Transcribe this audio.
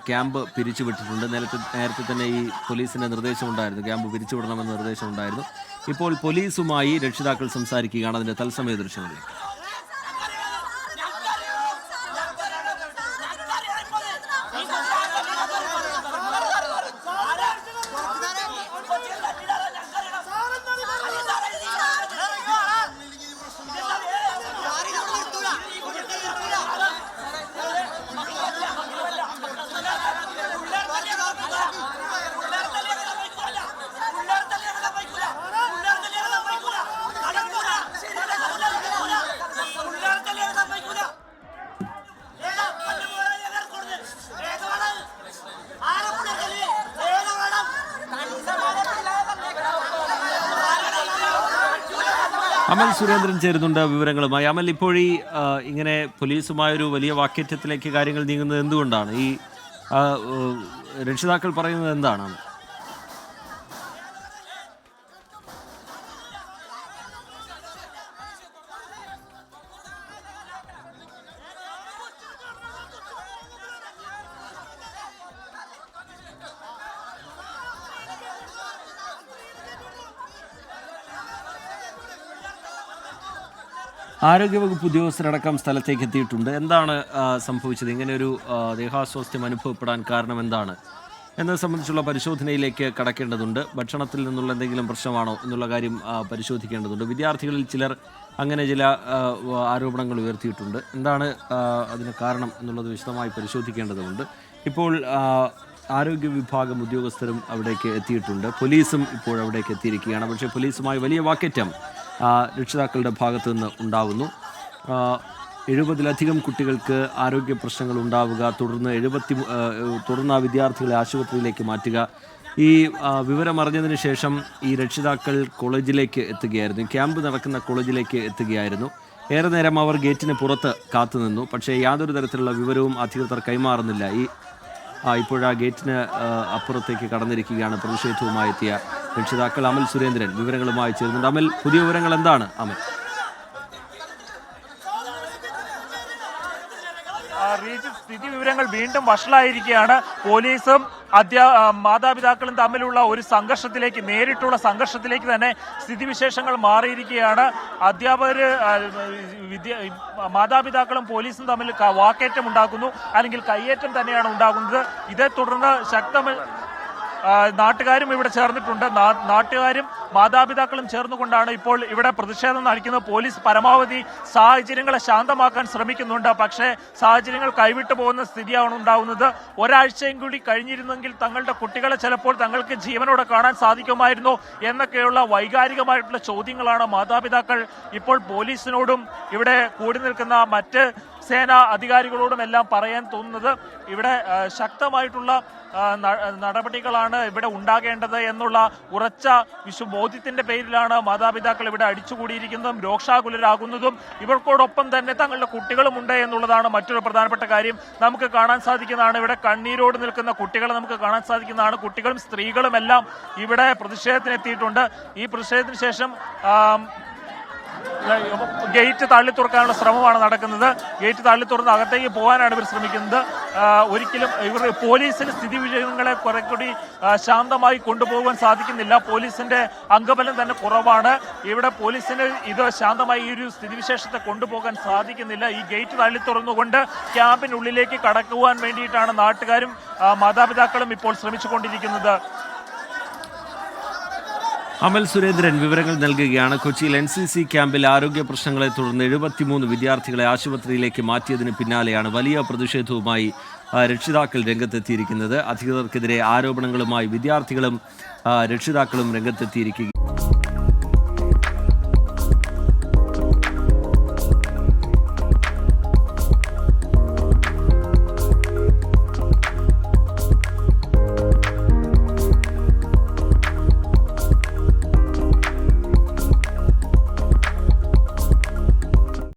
Camp പിരിച്ചുവിട്ടിട്ടുണ്ട്. നേരത്തെ തന്നെ ഈ പോലീസിൻ്റെ നിർദ്ദേശമുണ്ടായിരുന്നു, ക്യാമ്പ് പിരിച്ചുവിടണമെന്ന നിർദ്ദേശമുണ്ടായിരുന്നു. ഇപ്പോൾ പോലീസുമായി രക്ഷിതാക്കൾ സംസാരിക്കുകയാണ്. അതിൻ്റെ തത്സമയ ദൃശ്യങ്ങളിലേക്ക്. അമൽ സുരേന്ദ്രൻ ചേരുന്നുണ്ട് വിവരങ്ങളുമായി. അമൽ, ഇപ്പോഴീ ഇങ്ങനെ പോലീസുമായൊരു വലിയ വാക്കേറ്റത്തിലേക്ക് കാര്യങ്ങൾ നീങ്ങുന്നത് എന്തുകൊണ്ടാണ്? ഈ രക്ഷിതാക്കൾ പറയുന്നത് എന്താണ്? ആരോഗ്യവകുപ്പ് ഉദ്യോഗസ്ഥരടക്കം സ്ഥലത്തേക്ക് എത്തിയിട്ടുണ്ട്. എന്താണ് സംഭവിച്ചത്? ഇങ്ങനെയൊരു ദേഹാസ്വാസ്ഥ്യം അനുഭവപ്പെടാൻ കാരണം എന്താണ് എന്നത് സംബന്ധിച്ചുള്ള പരിശോധനയിലേക്ക് കടക്കേണ്ടതുണ്ട്. ഭക്ഷണത്തിൽ നിന്നുള്ള എന്തെങ്കിലും പ്രശ്നമാണോ എന്നുള്ള കാര്യം പരിശോധിക്കേണ്ടതുണ്ട്. വിദ്യാർത്ഥികളിൽ ചിലർ അങ്ങനെ ചില ആരോപണങ്ങൾ ഉയർത്തിയിട്ടുണ്ട്. എന്താണ് അതിന് കാരണം എന്നുള്ളത് വിശദമായി പരിശോധിക്കേണ്ടതുണ്ട്. ഇപ്പോൾ ആരോഗ്യ വിഭാഗം ഉദ്യോഗസ്ഥരും അവിടേക്ക് എത്തിയിട്ടുണ്ട്. പോലീസും ഇപ്പോൾ അവിടേക്ക് എത്തിയിരിക്കുകയാണ്. പക്ഷേ പോലീസുമായി വലിയ വാക്കേറ്റം രക്ഷിതാക്കളുടെ ഭാഗത്തു നിന്ന് ഉണ്ടാവുന്നു. 70-ലധികം കുട്ടികൾക്ക് ആരോഗ്യ പ്രശ്നങ്ങൾ ഉണ്ടാവുക, തുടർന്ന് ആ വിദ്യാർത്ഥികളെ ആശുപത്രിയിലേക്ക് മാറ്റുക. ഈ വിവരമറിഞ്ഞതിന് ശേഷം ഈ രക്ഷിതാക്കൾ കോളേജിലേക്ക് എത്തുകയായിരുന്നു. ക്യാമ്പ് നടക്കുന്ന കോളേജിലേക്ക് എത്തുകയായിരുന്നു. ഏറെ നേരം അവർ ഗേറ്റിന് പുറത്ത് കാത്തുനിന്നു. പക്ഷേ യാതൊരു തരത്തിലുള്ള വിവരവും അധികൃതർ കൈമാറുന്നില്ല. ഇപ്പോഴാ ഗേറ്റിന് അപ്പുറത്തേക്ക് കടന്നിരിക്കുകയാണ് പ്രതിഷേധവുമായി എത്തിയ രക്ഷിതാക്കൾ. അമൽ സുരേന്ദ്രൻ വിവരങ്ങളുമായി ചേരുന്നുണ്ട്. അമൽ, പുതിയ വിവരങ്ങൾ എന്താണ്? അമൽ, സ്ഥിതി വിവരങ്ങൾ വീണ്ടും വഷളായിരിക്കുകയാണ്. പോലീസും മാതാപിതാക്കളും തമ്മിലുള്ള ഒരു സംഘർഷത്തിലേക്ക്, നേരിട്ടുള്ള സംഘർഷത്തിലേക്ക് തന്നെ സ്ഥിതിവിശേഷങ്ങൾ മാറിയിരിക്കുകയാണ്. അധ്യാപകര് മാതാപിതാക്കളും പോലീസും തമ്മിൽ വാക്കേറ്റം ഉണ്ടാക്കുന്നു, അല്ലെങ്കിൽ കയ്യേറ്റം തന്നെയാണ് ഉണ്ടാകുന്നത്. ഇതേ തുടർന്ന് നാട്ടുകാരും ഇവിടെ ചേർന്നിട്ടുണ്ട്. നാട്ടുകാരും മാതാപിതാക്കളും ചേർന്നുകൊണ്ടാണ് ഇപ്പോൾ ഇവിടെ പ്രതിഷേധം നയിക്കുന്നത്. പോലീസ് പരമാവധി സാഹചര്യങ്ങളെ ശാന്തമാക്കാൻ ശ്രമിക്കുന്നുണ്ട്. പക്ഷേ സാഹചര്യങ്ങൾ കൈവിട്ടു പോകുന്ന സ്ഥിതിയാണ് ഉണ്ടാകുന്നത്. ഒരാഴ്ചയും കൂടി കഴിഞ്ഞിരുന്നെങ്കിൽ തങ്ങളുടെ കുട്ടികളെ ചിലപ്പോൾ തങ്ങൾക്ക് ജീവനോടെ കാണാൻ സാധിക്കുമായിരുന്നു എന്നൊക്കെയുള്ള വൈകാരികമായിട്ടുള്ള ചോദ്യങ്ങളാണ് മാതാപിതാക്കൾ ഇപ്പോൾ പോലീസിനോടും ഇവിടെ കൂടി നിൽക്കുന്ന മറ്റ് സേനാ അധികാരികളോടും എല്ലാം പറയാൻ തോന്നുന്നത്. ഇവിടെ ശക്തമായിട്ടുള്ള നടപടികളാണ് ഇവിടെ ഉണ്ടാകേണ്ടത് എന്നുള്ള ഉറച്ച ബോധ്യത്തിന്റെ പേരിലാണ് മാതാപിതാക്കൾ ഇവിടെ അടിച്ചുകൂടിയിരിക്കുന്നതും രോഷാകുലരാകുന്നതും. ഇവർക്കോടൊപ്പം തന്നെ തങ്ങളുടെ കുട്ടികളുമുണ്ട് എന്നുള്ളതാണ് മറ്റൊരു പ്രധാനപ്പെട്ട കാര്യം. നമുക്ക് കാണാൻ സാധിക്കുന്നതാണ്, ഇവിടെ കണ്ണീരോട് നിൽക്കുന്ന കുട്ടികളെ നമുക്ക് കാണാൻ സാധിക്കുന്നതാണ്. കുട്ടികളും സ്ത്രീകളും എല്ലാം ഇവിടെ പ്രതിഷേധത്തിനെത്തിയിട്ടുണ്ട്. ഈ പ്രതിഷേധത്തിന് ശേഷം ഗേറ്റ് തള്ളി തുറക്കാനുള്ള ശ്രമമാണ് നടക്കുന്നത്. ഗേറ്റ് തള്ളി തുറന്ന് അകത്തേക്ക് പോകാനാണ് ഇവർ ശ്രമിക്കുന്നത്. ഒരിക്കലും ഇവർ പോലീസിന് സ്ഥിതിവിവരങ്ങളെ കുറെ കൂടി ശാന്തമായി കൊണ്ടുപോകാൻ സാധിക്കുന്നില്ല. പോലീസിന്റെ അംഗബലം തന്നെ കുറവാണ്. ഇവിടെ പോലീസിന് ഇത് ശാന്തമായി ഈ ഒരു സ്ഥിതിവിശേഷത്തെ കൊണ്ടുപോകാൻ സാധിക്കുന്നില്ല. ഈ ഗേറ്റ് തള്ളി തുറന്നുകൊണ്ട് ക്യാമ്പിനുള്ളിലേക്ക് കടക്കുവാൻ വേണ്ടിയിട്ടാണ് നാട്ടുകാരും മാതാപിതാക്കളും ഇപ്പോൾ ശ്രമിച്ചുകൊണ്ടിരിക്കുന്നത്. അമൽ സുരേന്ദ്രൻ വിവരങ്ങൾ നൽകുകയാണ്. കൊച്ചിയിൽ NCC ക്യാമ്പിൽ ആരോഗ്യ പ്രശ്നങ്ങളെ തുടർന്ന് 73 വിദ്യാർത്ഥികളെ ആശുപത്രിയിലേക്ക് മാറ്റിയതിന് പിന്നാലെയാണ് വലിയ പ്രതിഷേധവുമായി രക്ഷിതാക്കൾ രംഗത്തെത്തിയിരിക്കുന്നത്. അധികൃതർക്കെതിരെ ആരോപണങ്ങളുമായി വിദ്യാർത്ഥികളും രക്ഷിതാക്കളും രംഗത്തെത്തിയിരിക്കുകയാണ്.